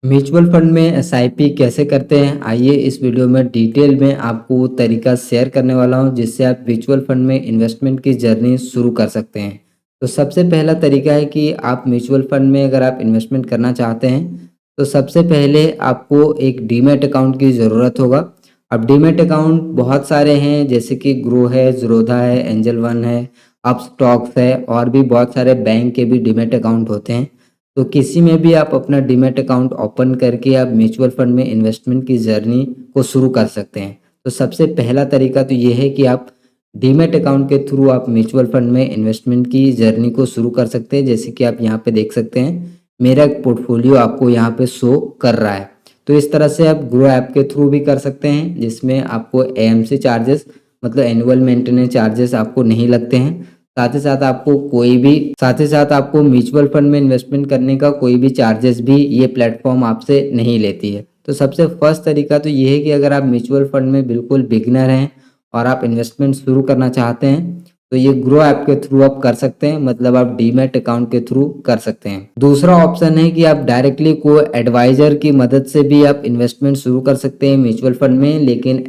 Mutual fund में SIP कैसे करते हैं, आइए इस वीडियो में डिटेल में आपको वो तरीका शेयर करने वाला हूं जिससे आप म्यूचुअल फंड में इन्वेस्टमेंट की जर्नी शुरू कर सकते हैं। तो सबसे पहला तरीका है कि आप म्यूचुअल फंड में अगर आप इन्वेस्टमेंट करना चाहते हैं तो सबसे पहले आपको एक डीमैट अकाउंट की ज़रूरत होगा। अब डीमैट अकाउंट बहुत सारे हैं, जैसे कि ग्रो है, ज़ीरोधा है, एंजल वन है, अपस्टॉक्स है और भी बहुत सारे बैंक के भी डीमैट अकाउंट होते हैं। तो किसी में भी आप अपना डीमैट अकाउंट ओपन करके आप म्यूचुअल फंड में इन्वेस्टमेंट की जर्नी को शुरू कर सकते हैं। तो सबसे पहला तरीका तो ये है कि आप डीमैट अकाउंट के थ्रू आप म्यूचुअल फंड में इन्वेस्टमेंट की जर्नी को शुरू कर सकते हैं। जैसे कि आप यहाँ पे देख सकते हैं, मेरा एक पोर्टफोलियो आपको यहाँ पे शो कर रहा है। तो इस तरह से आप ग्रो ऐप के थ्रू भी कर सकते हैं, जिसमें आपको एएमसी चार्जेस मतलब एनुअल मेंटेनेंस चार्जेस आपको नहीं लगते हैं। साथ ही साथ आपको म्यूचुअल फंड में इन्वेस्टमेंट करने का कोई भी चार्जेस भी ये प्लेटफॉर्म आपसे नहीं लेती है। तो सबसे फर्स्ट तरीका तो ये है कि अगर आप म्यूचुअल फंड में बिल्कुल बिगिनर हैं और आप इन्वेस्टमेंट शुरू करना चाहते हैं तो ये ग्रो ऐप के थ्रू आप कर सकते हैं, मतलब आप डीमैट अकाउंट के थ्रू कर सकते हैं। दूसरा ऑप्शन है कि आप डायरेक्टली कोई एडवाइजर की मदद से भी आप इन्वेस्टमेंट शुरू कर सकते हैं म्यूचुअल फंड में। लेकिन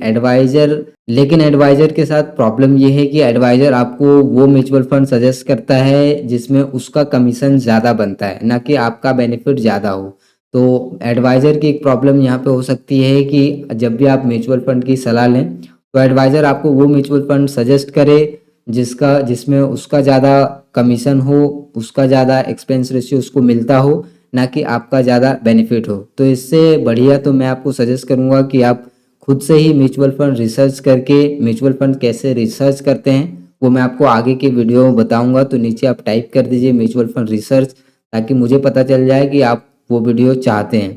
एडवाइजर के साथ प्रॉब्लम ये है कि एडवाइजर आपको वो म्यूचुअल फंड सजेस्ट करता है जिसमें उसका कमीशन ज़्यादा बनता है, ना कि आपका बेनिफिट ज़्यादा हो। तो एडवाइजर की एक प्रॉब्लम यहाँ पे हो सकती है कि जब भी आप म्यूचुअल फंड की सलाह लें तो एडवाइजर आपको वो म्यूचुअल फंड सजेस्ट करे जिसमें उसका ज़्यादा कमीशन हो, उसका ज़्यादा एक्सपेंस रेशियो उसको मिलता हो, ना कि आपका ज़्यादा बेनिफिट हो। तो इससे बढ़िया तो मैं आपको सजेस्ट करूँगा कि आप खुद से ही म्यूचुअल फंड रिसर्च करके, म्यूचुअल फंड कैसे रिसर्च करते हैं वो मैं आपको आगे की वीडियो में बताऊंगा। तो नीचे आप टाइप कर दीजिए म्यूचुअल फंड रिसर्च, ताकि मुझे पता चल जाए कि आप वो वीडियो चाहते हैं।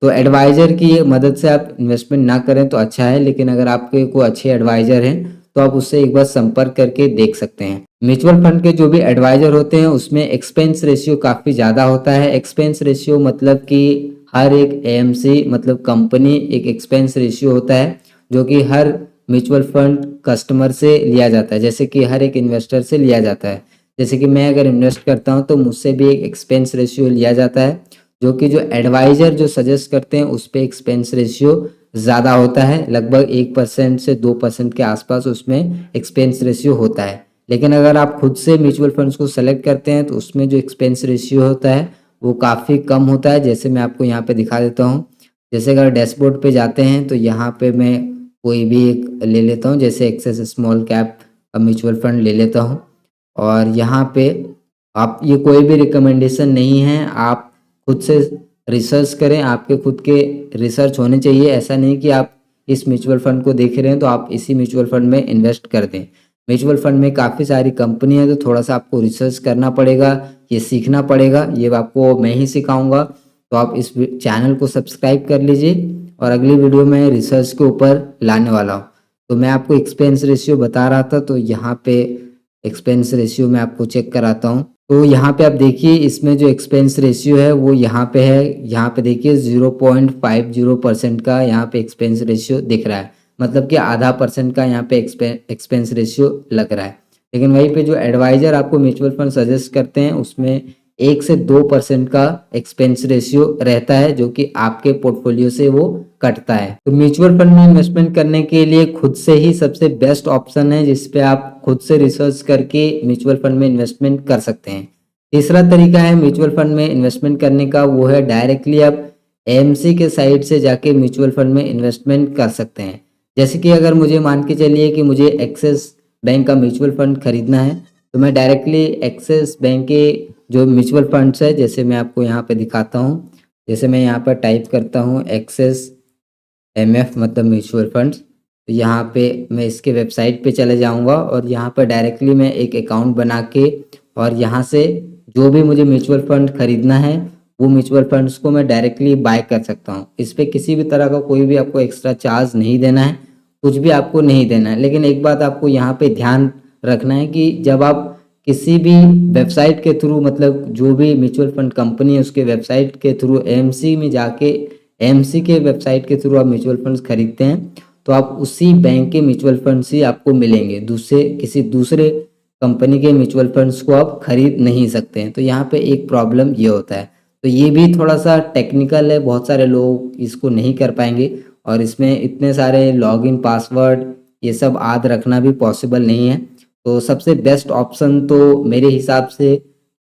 तो एडवाइज़र की मदद से आप इन्वेस्टमेंट ना करें तो अच्छा है, लेकिन अगर आपके कोई अच्छे एडवाइज़र हैं तो आप उससे एक बार संपर्क करके देख सकते हैं। म्यूचुअल फंड के जो भी एडवाइज़र होते हैं उसमें एक्सपेंस रेशियो काफ़ी ज़्यादा होता है। एक्सपेंस रेशियो मतलब कि हर एक एएमसी मतलब कंपनी एक एक्सपेंस रेशियो होता है जो कि हर म्यूचुअल फंड कस्टमर से लिया जाता है, जैसे कि हर एक इन्वेस्टर से लिया जाता है। जैसे कि मैं अगर इन्वेस्ट करता हूँ तो मुझसे भी एक एक्सपेंस रेशियो लिया जाता है, जो कि जो एडवाइज़र जो सजेस्ट करते हैं उस पर एक्सपेंस रेशियो ज़्यादा होता है। लगभग 1% से 2% के आसपास उसमें एक्सपेंस रेशियो होता है। लेकिन अगर आप खुद से म्यूचुअल फंड्स को सेलेक्ट करते हैं तो उसमें जो एक्सपेंस रेशियो होता है वो काफ़ी कम होता है। जैसे मैं आपको यहाँ पे दिखा देता हूँ। जैसे अगर डैशबोर्ड पे जाते हैं तो यहाँ पे मैं कोई भी एक ले लेता हूँ, जैसे Axis small cap mutual fund ले लेता हूँ। और यहाँ पे आप ये कोई भी रिकमेंडेशन नहीं है, आप खुद से रिसर्च करें, आपके खुद के रिसर्च होने चाहिए। ऐसा नहीं कि आप इस म्यूचुअल फंड को देख रहे हैं तो आप इसी म्यूचुअल फंड में इन्वेस्ट कर दें। म्यूचुअल फंड में काफ़ी सारी कंपनी है, तो थोड़ा सा आपको रिसर्च करना पड़ेगा, ये सीखना पड़ेगा, ये आपको मैं ही सिखाऊंगा। तो आप इस चैनल को सब्सक्राइब कर लीजिए और अगली वीडियो में रिसर्च के ऊपर लाने वाला हूँ। तो मैं आपको एक्सपेंस रेशियो बता रहा था, तो यहाँ पे एक्सपेंस रेशियो मैं आपको चेक कराता हूँ। तो यहाँ पे आप देखिए, इसमें जो एक्सपेंस रेशियो है वो यहाँ पे है। यहाँ पे देखिए 0.50% का यहाँ पे एक्सपेंस रेशियो दिख रहा है, मतलब कि आधा परसेंट का यहाँ पे एक्सपेंस रेशियो लग रहा है। लेकिन वहीं पे जो एडवाइजर आपको म्यूचुअल फंड सजेस्ट करते हैं उसमें 1 से 2% का एक्सपेंस रेशियो रहता है, जो कि आपके पोर्टफोलियो से वो कटता है। तो म्यूचुअल फंड में इन्वेस्टमेंट करने के लिए खुद से ही सबसे बेस्ट ऑप्शन है, जिसपे आप खुद से रिसर्च करके म्यूचुअल फंड में इन्वेस्टमेंट कर सकते हैं। तीसरा तरीका है म्यूचुअल फंड में इन्वेस्टमेंट करने का, वो है डायरेक्टली आप एएमसी के साइट से जाके म्यूचुअल फंड में इन्वेस्टमेंट कर सकते हैं। जैसे कि अगर मुझे मान के चलिए कि मुझे एक्सिस बैंक का म्यूचुअल फंड खरीदना है, तो मैं डायरेक्टली एक्सिस बैंक के जो म्यूचुअल फंड्स है, जैसे मैं आपको यहाँ पे दिखाता हूँ। जैसे मैं यहाँ पर टाइप करता हूँ एक्सिस एमएफ मतलब म्यूचुअल फंड्स, तो यहाँ पे मैं इसके वेबसाइट पे चले जाऊँगा और यहाँ पर डायरेक्टली मैं एक अकाउंट बना के और यहाँ से जो भी मुझे म्यूचुअल फंड खरीदना है वो म्यूचुअल फंड्स को मैं डायरेक्टली बाय कर सकता हूँ। इस पर किसी भी तरह का कोई भी आपको एक्स्ट्रा चार्ज नहीं देना है, कुछ भी आपको नहीं देना है। लेकिन एक बात आपको यहाँ पे ध्यान रखना है कि जब आप किसी भी वेबसाइट के थ्रू, मतलब जो भी म्यूचुअल फंड कंपनी है उसके वेबसाइट के थ्रू एएमसी में जाके एएमसी के वेबसाइट के थ्रू आप म्यूचुअल फंड्स खरीदते हैं तो आप उसी बैंक के म्यूचुअल फंड्स ही आपको मिलेंगे, किसी दूसरे कंपनी के म्यूचुअल फंड्स को आप खरीद नहीं सकते हैं। तो यहाँ पे एक प्रॉब्लम ये होता है। तो ये भी थोड़ा-सा टेक्निकल है, बहुत सारे लोग इसको नहीं कर पाएँगे और इसमें इतने सारे लॉगिन पासवर्ड ये सब याद रखना भी पॉसिबल नहीं है। तो सबसे बेस्ट ऑप्शन तो मेरे हिसाब से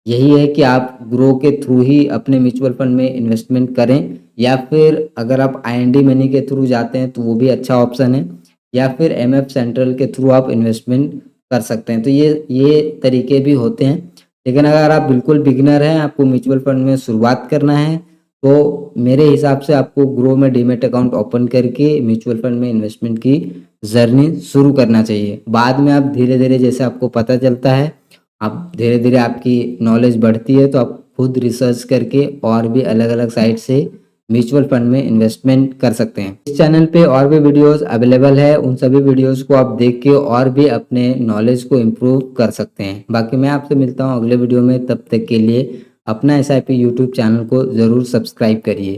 यही है कि आप ग्रो के थ्रू ही अपने म्यूचुअल फंड में इन्वेस्टमेंट करें, या फिर अगर आप आईएनडी मनी के थ्रू जाते हैं तो वो भी अच्छा ऑप्शन है, या फिर एमएफ सेंट्रल के थ्रू आप इन्वेस्टमेंट कर सकते हैं। तो ये तरीके भी होते हैं। लेकिन अगर आप बिल्कुल बिगिनर हैं, आपको म्यूचुअल फंड में शुरुआत करना है, तो मेरे हिसाब से आपको ग्रो में डीमैट अकाउंट ओपन करके म्यूचुअल फंड में इन्वेस्टमेंट की जर्नी शुरू करना चाहिए। बाद में आप धीरे-धीरे जैसे आपको पता चलता है, आप धीरे-धीरे आपकी नॉलेज बढ़ती है, तो आप खुद रिसर्च करके और भी अलग-अलग साइट से म्यूचुअल फंड में इन्वेस्टमेंट कर सकते हैं। इस चैनल पे और भी वीडियोस अवेलेबल है, उन सभी वीडियोस को आप देख के और भी अपने नॉलेज को इम्प्रूव कर सकते हैं। बाकी मैं आपसे मिलता हूँ अगले वीडियो में, तब तक के लिए अपना एसआईपी यूट्यूब चैनल को ज़रूर सब्सक्राइब करिए।